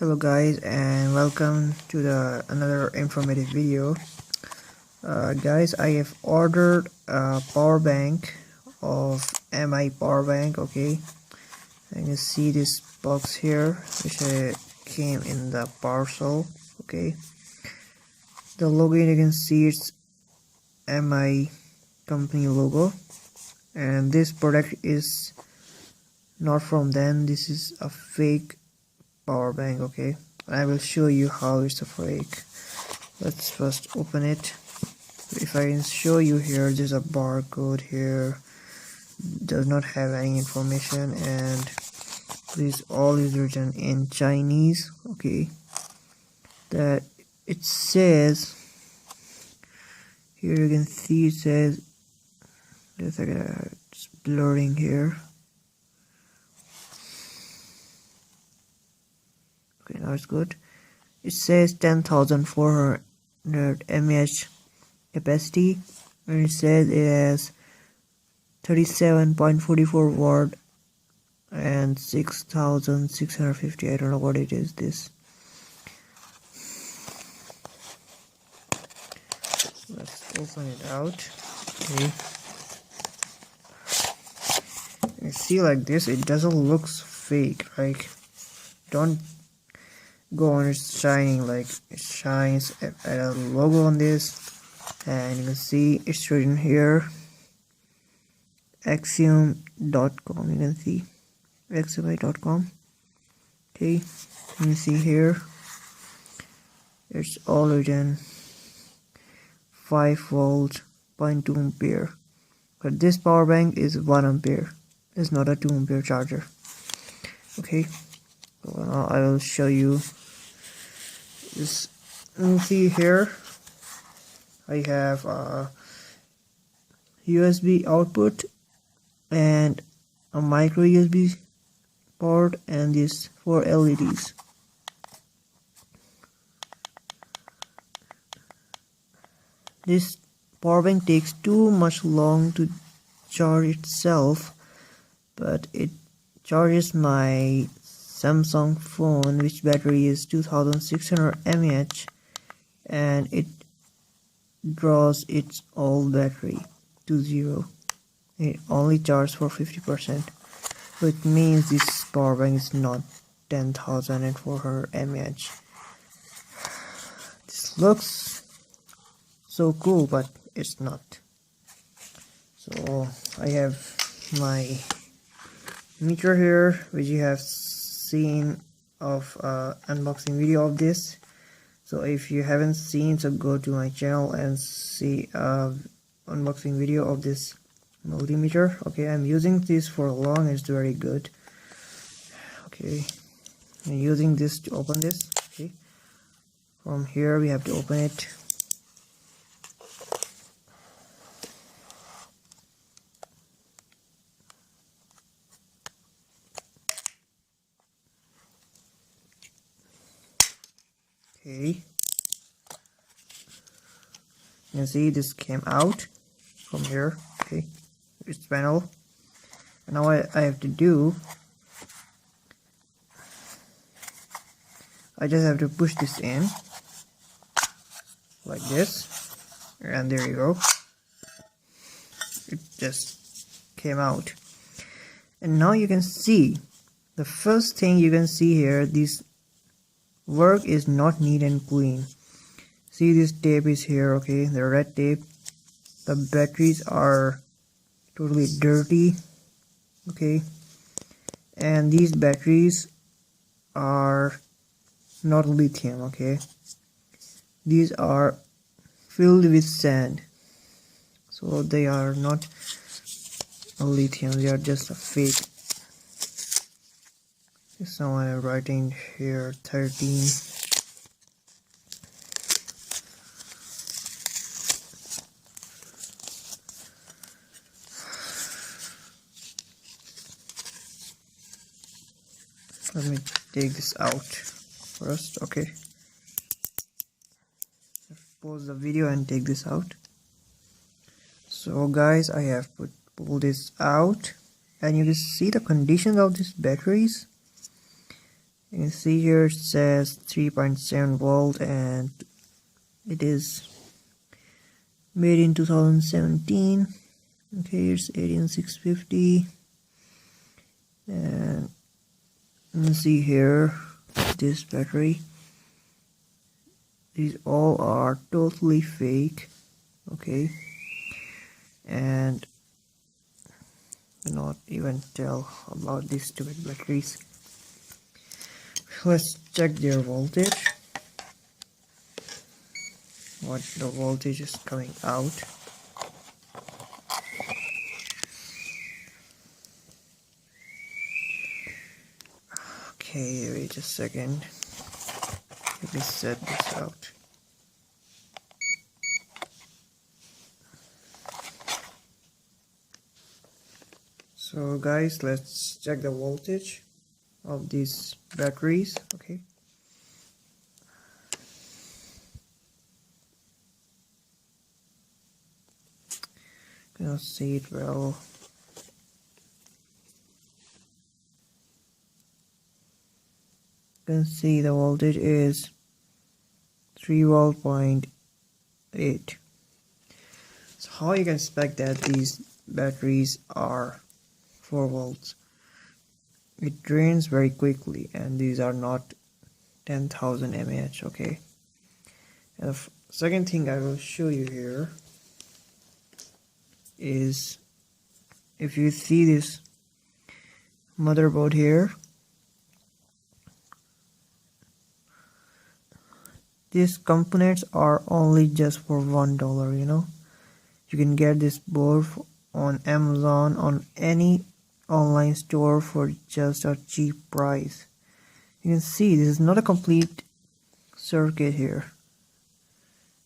Hello guys, and welcome to another informative video. Guys, I have ordered a power bank of Mi power bank. Okay, and you see this box here which came in the parcel. Okay, the logo, you can see it's Mi company logo, and this product is not from them. This is a fake power bank. Okay, I will show you how it's a fake. Let's first open it. If I can show you here, there's a barcode here, does not have any information, and this all is written in Chinese. Okay, that it says here, you can see it says, just like it's blurring here. Okay, now it's good. It says 10,400 mAh capacity, and it says it has 37.44 watt and 6,650. I don't know what it is. This. Let's open it out. Okay. You see, like this, it doesn't look fake. Like, don't go on, it's shining, like it shines at a logo on this, and you can see it's written here Xiaomi.com. you can see Xiaomi.com. okay, you can see here it's all written 5 volt 0.2 ampere, but this power bank is 1 ampere. It's not a 2 ampere charger. Okay, so now I will show you this. You can see here I have a USB output and a micro USB port and these 4 LEDs. This power bank takes too much long to charge itself, but it charges my Samsung phone, which battery is 2600 mAh, and it draws its all battery to zero. It only charges for 50%, so it means this power bank is not 10,400 mAh. This looks so cool, but it's not. So I have my meter here, which you have seen of unboxing video of this. So if you haven't seen, so go to my channel and see unboxing video of this multimeter. Okay, I'm using this for long. It's very good. Okay, I'm using this to open this. Okay, from here we have to open it. Okay, you can see this came out from here. Okay, it's panel, and now what I have to do, I just have to push this in like this, and there you go, it just came out. And now you can see, the first thing you can see here, this work is not neat and clean. See, this tape is here. Okay, the red tape. The batteries are totally dirty. Okay, and these batteries are not lithium. Okay, these are filled with sand, so they are not a lithium, they are just a fake. So I'm writing here 13. Let me take this out first. Okay, pause the video and take this out. So guys, I have pulled this out, and you can see the condition of these batteries. You can see here it says 3.7 volt and it is made in 2017. Okay, it's 18650, and you can see here this battery. These all are totally fake. Okay, and not even tell about these stupid batteries. Let's check their voltage. What the voltage is coming out. Okay, wait a second. Let me set this out. So guys, let's check the voltage of these batteries. Okay. Cannot see it well. You can see the voltage is 3 volt.8. So how you can expect that these batteries are 4 volts? It drains very quickly, and these are not 10,000 mAh. Okay. And the second thing I will show you here is, if you see this motherboard here, these components are only just for $1. You can get this board on Amazon, on any online store, for just a cheap price. You can see this is not a complete circuit here.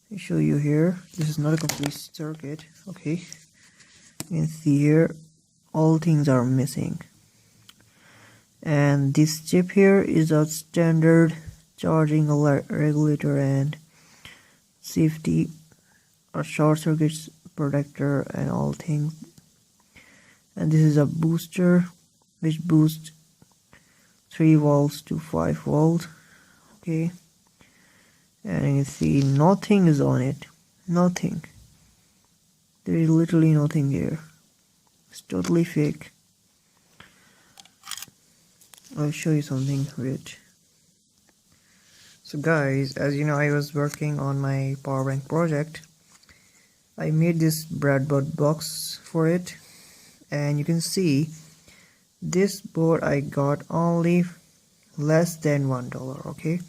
Let me show you here. This is not a complete circuit. Okay, you can see here all things are missing, and this chip here is a standard charging regulator and safety or short circuits protector and all things. And this is a booster which boosts 3 volts to 5 volts. Okay, and you can see nothing is on it. Nothing. There is literally nothing here. It's totally fake. I'll show you something. Wait. So guys, as you know, I was working on my power bank project. I made this breadboard box for it, and you can see this board I got only less than $1. Okay,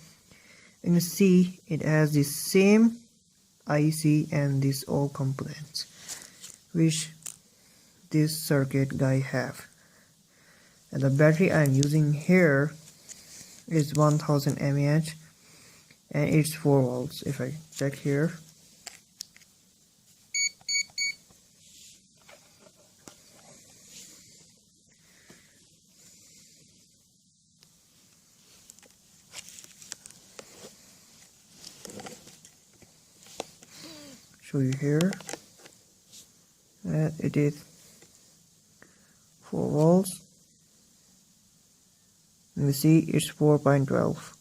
and you see it has the same IC and these all components which this circuit guy have, and the battery I'm using here is 1000 mAh and it's 4 volts. If I check here, show you here, and it is 4 volts. You see it's 4.12.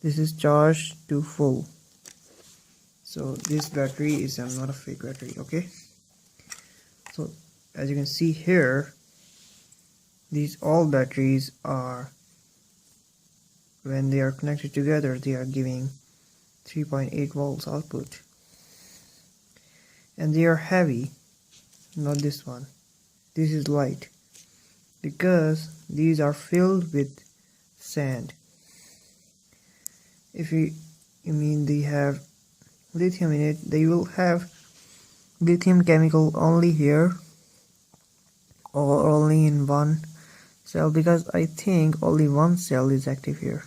This is charged to full. So this battery is not a fake battery. Okay, so as you can see here, these all batteries are, when they are connected together, they are giving 3.8 volts output, and they are heavy. Not this one. This is light because these are filled with sand. If you mean they have lithium in it, they will have lithium chemical only here or only in one cell, because I think only one cell is active here.